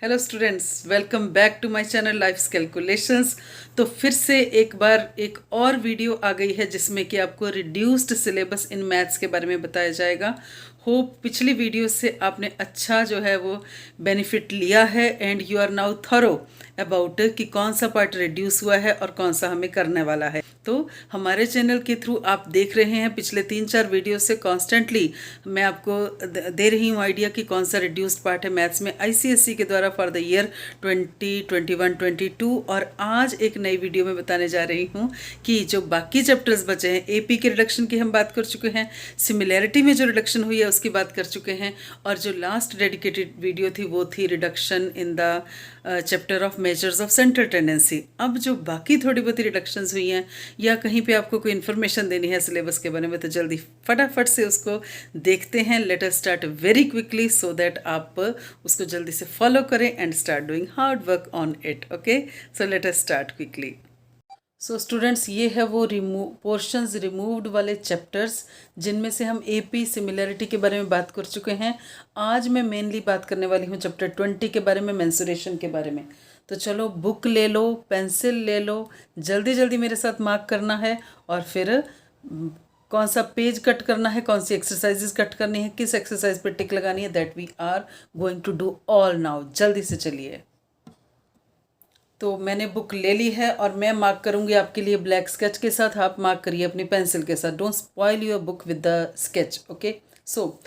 Hello students, welcome back to my channel life's calculations. तो फिर से एक बार एक और वीडियो आ गई है जिसमें कि आपको रिड्यूस्ड सिलेबस इन मैथ्स के बारे में बताया जाएगा। होप पिछली वीडियो से आपने अच्छा जो है वो बेनिफिट लिया है and you are now thorough about कि कौन सा पार्ट रिड्यूस हुआ है और कौन सा हमें करने वाला है। तो हमारे चैनल के थ्रू आप देख रहे हैं पिछले 3-4 वीडियो से कॉन्स्टेंटली मैं आपको दे रही हूँ आइडिया कि कौन सा रिड्यूस्ड पार्ट है मैथ्स में आईसीएसई के द्वारा फॉर द ईयर 2021-22। और आज एक नई वीडियो में बताने जा रही हूँ कि जो बाकी चैप्टर्स बचे हैं, एपी के रिडक्शन की हम बात कर चुके हैं, सिमिलैरिटी में जो रिडक्शन हुई है उसकी बात कर चुके हैं, और जो लास्ट डेडिकेटेड वीडियो थी वो थी reduction in the chapter of measures of central tendency. अब जो बाकी थोड़ी बहुत रिडक्शंस हुई हैं या कहीं पे आपको कोई इन्फॉर्मेशन देनी है सिलेबस के बारे में तो जल्दी फटाफट से उसको देखते हैं। Let us start very quickly so that आप उसको जल्दी से फॉलो करें and start doing hard work on it. Okay, so let us start quickly. So students, ये है वो पोर्शंस रिमूव्ड वाले चैप्टर्स जिनमें से हम एपी सिमिलैरिटी के बारे में बात कर चुके हैं। आज मैं मेनली बात करने वाली हूँ चैप्टर 20 के बारे में, मेंसुरेशन के बारे में। तो चलो बुक ले लो, पेंसिल ले लो, जल्दी जल्दी मेरे साथ मार्क करना है और फिर कौन सा पेज कट करना है, कौन सी एक्सरसाइजेज कट करनी है, किस एक्सरसाइज पर टिक लगानी है, that we are going to do all now. जल्दी से चलिए। तो मैंने बुक ले ली है और मैं मार्क करूंगी आपके लिए ब्लैक स्केच के साथ, आप मार्क करिए अपनी पेंसिल के साथ। Don't spoil your book with the sketch. Okay, so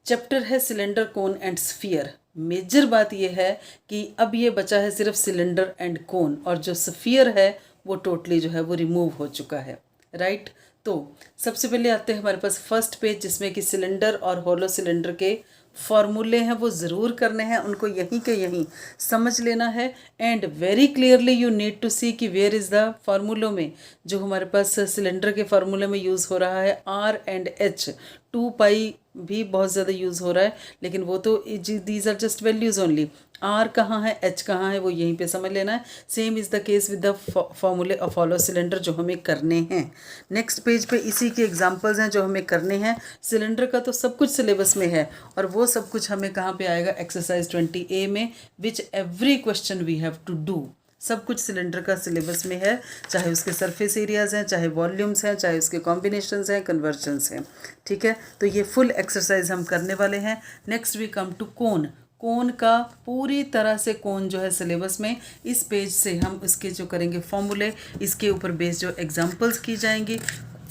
chapter है cylinder, cone and sphere. Major बात यह है कि अब ये बचा है सिर्फ सिलेंडर एंड कोन, और जो स्फीयर है वो टोटली जो है वो रिमूव हो चुका है। राइट, तो सबसे पहले आते हैं हमारे पास फर्स्ट पेज जिसमें कि सिलेंडर और होलो सिलेंडर के फॉर्मूले हैं, वो ज़रूर करने हैं, उनको यहीं के यहीं समझ लेना है। And very clearly you need to see कि वेयर इज़ द फार्मूलों में जो हमारे पास सिलेंडर के फार्मूले में यूज़ हो रहा है आर एंड एच। 2 पाई भी बहुत ज़्यादा यूज़ हो रहा है, लेकिन वो तो these are just values only. R कहाँ है, एच कहाँ है, वो यहीं पे समझ लेना है। Same is the case with the फॉर्मूले ऑफ होलो सिलेंडर जो हमें करने हैं। नेक्स्ट पेज पे इसी के एग्जांपल्स हैं जो हमें करने हैं। सिलेंडर का तो सब कुछ सिलेबस में है और वो सब कुछ हमें कहाँ पे आएगा, एक्सरसाइज 20A में, which every question we have to do. सब कुछ सिलेंडर का सिलेबस में है, चाहे उसके सरफेस एरियाज़ हैं, चाहे वॉल्यूम्स हैं, चाहे उसके कॉम्बिनेशंस हैं, कन्वर्जन्स हैं। ठीक है, तो ये फुल एक्सरसाइज हम करने वाले हैं। नेक्स्ट वी कम टू कोन। कोन का पूरी तरह से कोन जो है सिलेबस में, इस पेज से हम उसके जो करेंगे फॉर्मूले, इसके ऊपर बेस्ड जो एग्जांपल्स की जाएंगी।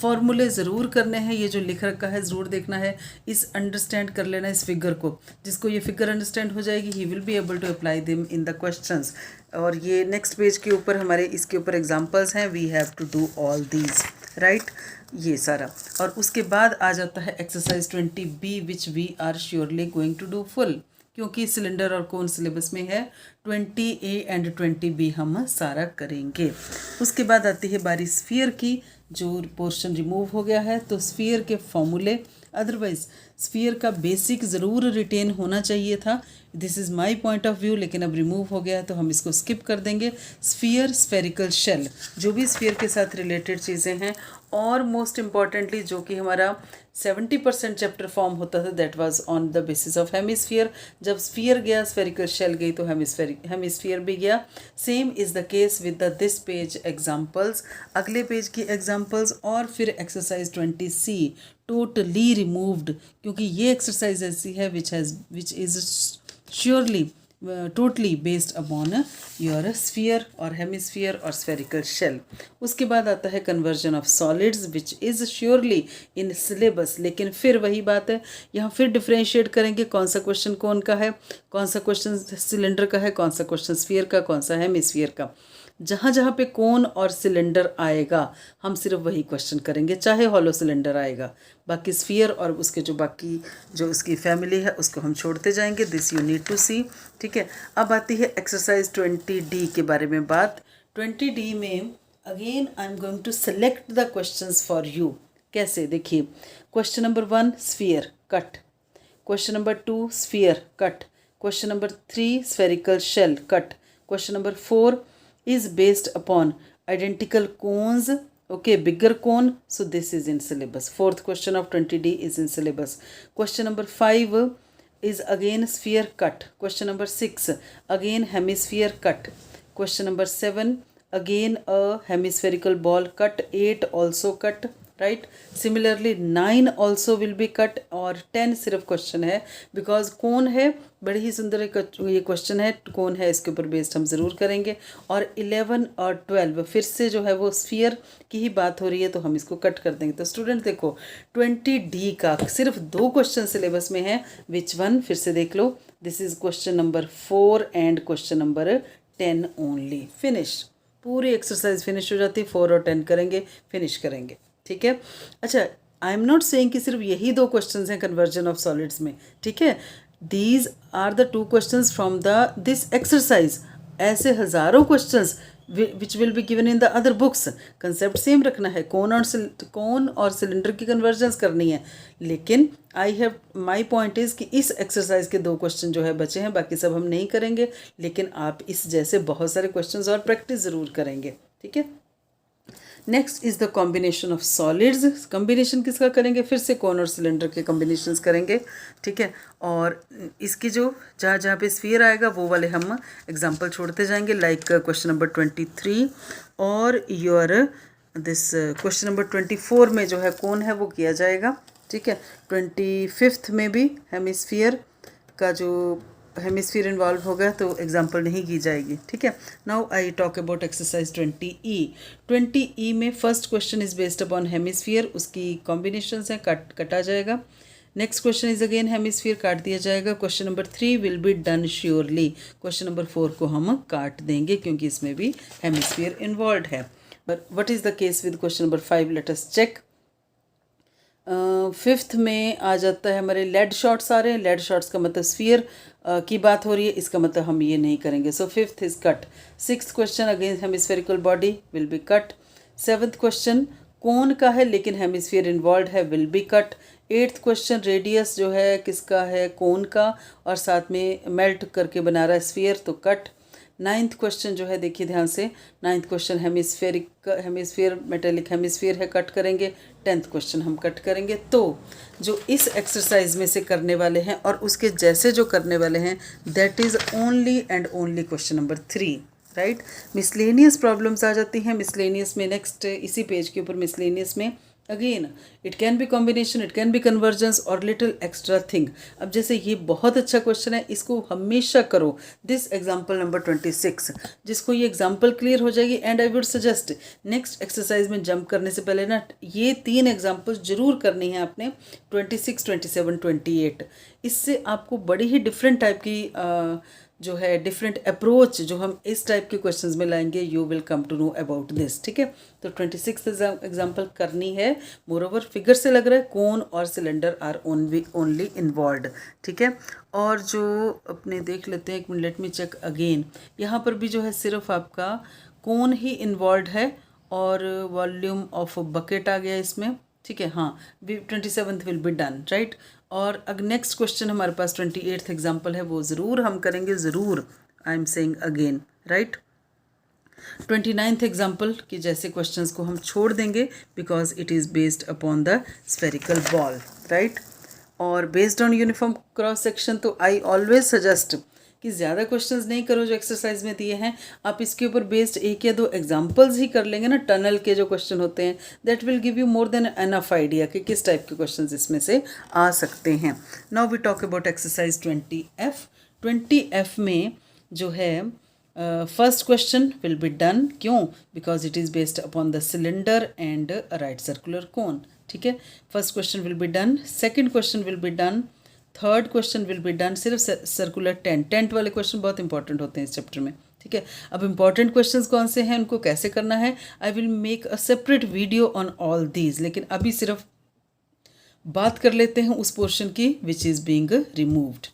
फॉर्मूले ज़रूर करने हैं, ये जो लिख रखा है ज़रूर देखना है, इस अंडरस्टैंड कर लेना इस फिगर को। जिसको ये फिगर अंडरस्टैंड हो जाएगी he will be able to apply them in the questions. और ये नेक्स्ट पेज के ऊपर हमारे इसके ऊपर एग्जांपल्स हैं, we have to do all these. Right, ये सारा। और उसके बाद आ जाता है exercise 20B which we are surely going to do full, क्योंकि सिलेंडर और कोन सिलेबस में है। 20A एंड 20B हम सारा करेंगे। उसके बाद आती है बारी स्फीयर की, जो पोर्शन रिमूव हो गया है। तो स्फीयर के फॉर्मूले, अदरवाइज स्फीयर का बेसिक ज़रूर रिटेन होना चाहिए था, this is my point of view, लेकिन अब रिमूव हो गया है तो हम इसको स्किप कर देंगे। स्फीयर, स्फेरिकल शेल, जो भी स्फीयर के साथ रिलेटेड चीज़ें हैं, और मोस्ट इम्पॉर्टेंटली जो कि हमारा 70% चैप्टर फॉर्म होता था, that was on the basis of hemisphere. जब स्फीयर गया, स्फेरिकल शेल गई, तो हेमिस्फीयर भी गया। Same is the case with the this page examples. अगले पेज की एग्जाम्पल्स और फिर एक्सरसाइज 20C टोटली रिमूव्ड, क्योंकि ये एक्सरसाइज ऐसी है which is surely totally based upon your sphere और हेमिस्फीयर और स्फेरिकल शेल। उसके बाद आता है conversion of solids which is surely in syllabus, लेकिन फिर वही बात है, यहाँ फिर डिफ्रेंशिएट करेंगे कौन सा क्वेश्चन कौन का है, कौन सा क्वेश्चन सिलेंडर का है, कौन सा क्वेश्चन स्फीयर का, कौन सा हेमिस्फीयर का। जहाँ जहाँ पे कोन और सिलेंडर आएगा हम सिर्फ वही क्वेश्चन करेंगे, चाहे हॉलो सिलेंडर आएगा। बाकी स्फीयर और उसके जो बाकी जो उसकी फैमिली है उसको हम छोड़ते जाएंगे। दिस यू नीड टू सी। ठीक है, अब आती है एक्सरसाइज 20D के बारे में बात। 20D में again I am going to select the questions for you. कैसे, देखिए, question number 1 sphere cut, question number 2 sphere cut, question number 3 spherical shell cut, question number 4 is based upon identical cones, okay, bigger cone, so this is in syllabus. Fourth question of 20D is in syllabus. Question number 5 is again sphere cut. Question number 6, again hemisphere cut. Question number 7, again a hemispherical ball cut. 8 also cut, right? Similarly 9 also will be cut और 10 सिर्फ question है, because कौन है, बड़ी ही सुंदर ये question है, कौन है इसके ऊपर बेस्ड हम ज़रूर करेंगे। और 11 और 12 फिर से जो है वो स्फीयर की ही बात हो रही है, तो हम इसको कट कर देंगे। तो स्टूडेंट देखो 20D का सिर्फ 2 क्वेश्चन सिलेबस में है। विच वन, फिर से देख लो, this is question number 4 and question number 10 only. Finish, पूरी एक्सरसाइज फिनिश हो जाती है। 4 और 10 करेंगे, फिनिश करेंगे, ठीक है। अच्छा, आई एम नॉट सेइंग कि सिर्फ यही 2 क्वेश्चन हैं कन्वर्जन ऑफ सॉलिड्स में, ठीक है। These are the 2 questions from the this exercise. ऐसे हज़ारों questions which will be given in the other books. Concept same रखना है, कौन और सिलेंडर की कन्वर्जन्स करनी है, लेकिन माई पॉइंट इज़ कि इस एक्सरसाइज के 2 क्वेश्चन जो है बचे हैं, बाकी सब हम नहीं करेंगे, लेकिन आप इस जैसे बहुत सारे क्वेश्चन और प्रैक्टिस ज़रूर करेंगे, ठीक है। Next is the combination of solids. Combination किसका करेंगे, फिर से कौन और सिलेंडर के कॉम्बिनेशंस करेंगे, ठीक है। और इसकी जो जहाँ जहाँ पे स्फीयर आएगा वो वाले हम एग्जांपल छोड़ते जाएंगे, लाइक क्वेश्चन नंबर 23 और योर दिस क्वेश्चन नंबर 24 में जो है कौन है वो किया जाएगा, ठीक है। 25th में भी हेमिस्फीयर का जो हेमिस्फीयर इन्वॉल्व होगा तो एग्जांपल नहीं की जाएगी, ठीक है। Now I talk about exercise 20E। 20E में first question is based upon hemisphere, उसकी कॉम्बिनेशन है, कटा जाएगा। Next question is again hemisphere, काट दिया जाएगा। Question number 3 will be done surely. Question number 4 को हम काट देंगे क्योंकि इसमें भी हेमिस्फीयर इन्वॉल्व है। But what is the case with question number 5, let us check. 5th में आ जाता है हमारे लेड शॉट्स आ रहे हैं। लेड शॉट्स का मतलब स्फीयर की बात हो रही है, इसका मतलब हम ये नहीं करेंगे, सो 5th is cut. 6th question again hemispherical body will be cut. 7th question कौन का है लेकिन हेमिस्फीयर इन्वॉल्व है, will be cut. 8th question radius जो है किसका है, कौन का, और साथ में मेल्ट करके बना रहा है स्फीयर, तो कट। 9th क्वेश्चन जो है देखिए ध्यान से, 9th question hemisphere metallic hemisphere है, कट करेंगे। 10th क्वेश्चन हम कट करेंगे। तो जो इस एक्सरसाइज में से करने वाले हैं और उसके जैसे जो करने वाले हैं, that is only and only question number 3, right. Miscellaneous problems आ जाती हैं। मिसलेनियस में नेक्स्ट इसी पेज के ऊपर मिसलेनियस में again it can be combination, it can be convergence और लिटिल एक्स्ट्रा थिंग। अब जैसे ये बहुत अच्छा क्वेश्चन है, इसको हमेशा करो। दिस एग्जाम्पल नंबर 26, जिसको ये एग्जाम्पल क्लियर हो जाएगी, and I would suggest next exercise में जंप करने से पहले ना ये 3 एग्जाम्पल जरूर करनी है आपने, 26, 27, 28। इससे आपको बड़ी ही डिफरेंट टाइप की जो है डिफरेंट अप्रोच जो हम इस टाइप के क्वेश्चंस में लाएंगे, you will come to know about this, ठीक है। तो 26th एग्जाम्पल करनी है। मोर ओवर फिगर से लग रहा है कौन और सिलेंडर आर ओनली इन्वॉल्व, ठीक है। और जो अपने देख लेते हैं, एक minute let me check again, यहाँ पर भी जो है सिर्फ आपका कौन ही इन्वॉल्व है और वॉल्यूम ऑफ बकेट आ गया इसमें, ठीक है। हाँ, 27th will be done, right. और अगर नेक्स्ट क्वेश्चन हमारे पास 28th एग्जाम्पल है, वो ज़रूर हम करेंगे, ज़रूर, I am saying again, right. 29th example के जैसे क्वेश्चंस को हम छोड़ देंगे because it is based upon the spherical ball, right. और based on uniform cross section, तो आई ऑलवेज सजेस्ट कि ज़्यादा क्वेश्चंस नहीं करो जो एक्सरसाइज में दिए हैं। आप इसके ऊपर बेस्ड 1 या 2 एग्जांपल्स ही कर लेंगे ना, टनल के जो क्वेश्चन होते हैं, that will give you more than enough idea कि किस टाइप के क्वेश्चंस इसमें से आ सकते हैं। Now we talk about exercise 20F। 20F में जो है first question will be done, क्यों, because it is based upon the cylinder and right circular cone, ठीक है। First question will be done, second question will be done, third question will be done. सिर्फ circular tent वाले question बहुत important होते हैं इस chapter में, ठीक है। अब इंपॉर्टेंट क्वेश्चंस कौन से हैं, उनको कैसे करना है, I will make a separate video on all these, लेकिन अभी सिर्फ बात कर लेते हैं उस पोर्शन की which is being removed.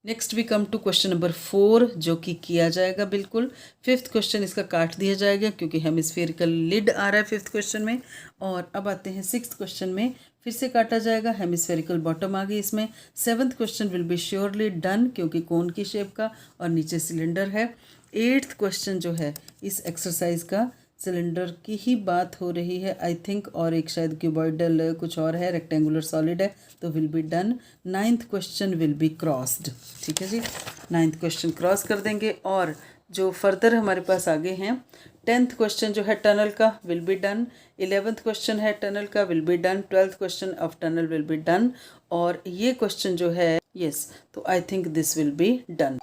Next we come to question number 4 जो कि किया जाएगा बिल्कुल। 5th क्वेश्चन इसका काट दिया जाएगा क्योंकि हेमिस्फेरिकल लिड आ रहा है 5th क्वेश्चन में। और अब आते हैं 6th क्वेश्चन में, फिर से काटा जाएगा, हेमिस्फेरिकल बॉटम आ गई इसमें। 7th question will be surely done क्योंकि कोन की शेप का और नीचे सिलेंडर है। 8th क्वेश्चन जो है इस एक्सरसाइज का सिलेंडर की ही बात हो रही है आई थिंक, और एक शायद क्यूबॉइडल कुछ और है, रेक्टेंगुलर सॉलिड है, तो will be done. 9th question will B crossed. ठीक है जी, 9th क्वेश्चन क्रॉस कर देंगे। और जो फर्दर हमारे पास आगे हैं, 10th क्वेश्चन जो है टनल का will be done, 11th question है टनल का will be done, 12th question of tunnel will be done, और ये क्वेश्चन जो है यस, तो I think this will be done.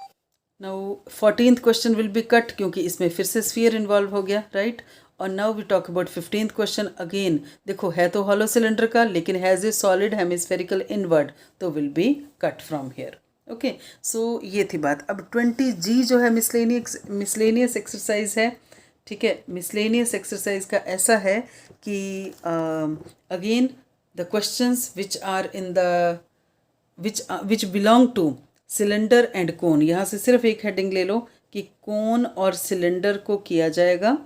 Now 14th question will be cut, क्योंकि इसमें फिर से स्फीयर इन्वॉल्व हो गया, राइट। और now we talk about 15th question. Again देखो, है तो हॉलो सिलेंडर का, लेकिन has a solid hemispherical inward, तो will be cut from here. Okay, so ये थी बात। अब 20G जो है मिसलेनियस एक्सरसाइज है। ठीक है, मिसलेनियस एक्सरसाइज का ऐसा है कि again the questions which are in the which belong to cylinder and cone, यहाँ से सिर्फ एक हेडिंग ले लो कि कोन और सिलेंडर को किया जाएगा,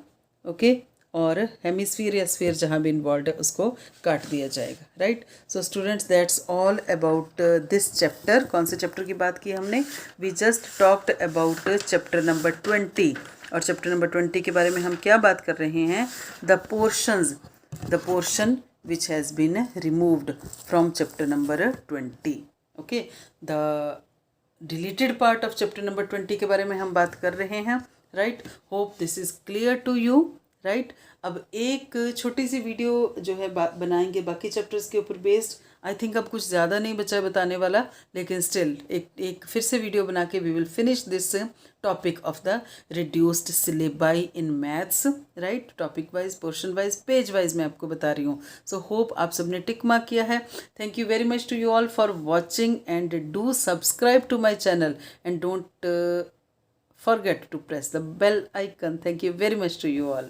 ओके, और हेमिस्फीयर या स्फीयर जहाँ भी इन्वॉल्व है उसको काट दिया जाएगा, right. So students, that's all about this chapter. कौन से चैप्टर की बात की हमने? We just talked about chapter number 20। और चैप्टर नंबर 20 के बारे में हम क्या बात कर रहे हैं? The portion which has been removed from chapter number 20. okay, the deleted part of chapter number 20 के बारे में हम बात कर रहे हैं, right. hope this is clear to you, right. अब एक छोटी सी वीडियो जो है बनाएंगे बाकी चैप्टर्स के ऊपर बेस्ड। आई थिंक अब कुछ ज़्यादा नहीं बचा बताने वाला, लेकिन स्टिल एक फिर से वीडियो बना के we will finish this topic of the reduced syllabi in maths, right. Topic wise, portion wise, page wise मैं आपको बता रही हूँ। सो होप आप सबने टिक मार्क किया है। Thank you very much to you all for watching and do subscribe to my channel and don't forget to press the bell icon. Thank you very much to you all.